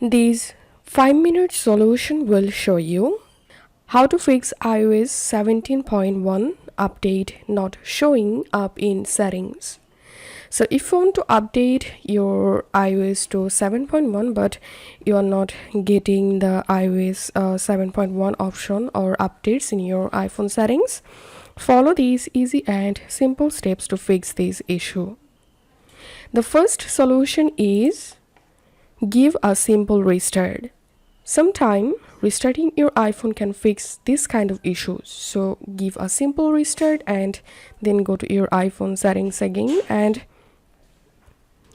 This 5-minute solution will show you how to fix iOS 17.1 update not showing up in settings. So if you want to update your iOS to 7.1 but you are not getting the iOS 7.1 option or updates in your iPhone settings, follow these easy and simple steps to fix this issue. The first solution is give a simple restart. Sometime restarting your iPhone can fix this kind of issues. So give a simple restart and then go to your iPhone settings again and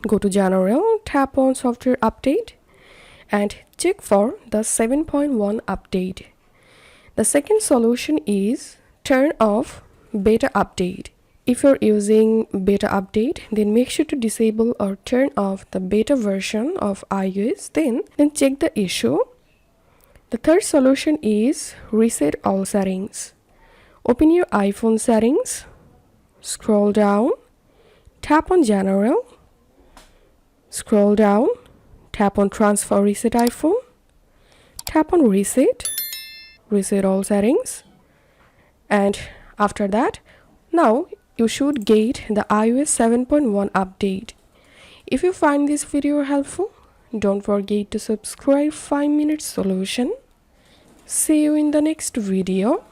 go to General, tap on Software Update and check for the 7.1 update. The second solution is turn off beta update. If you're using beta update, then make sure to disable or turn off the beta version of iOS, then check the issue. The third solution is reset all settings. Open your iPhone settings, scroll down, tap on General, scroll down, tap on Transfer Reset iPhone, tap on Reset all settings, and after that, now you should get the iOS 7.1 update. If you find this video helpful, don't forget to subscribe 5-minute solution. See you in the next video.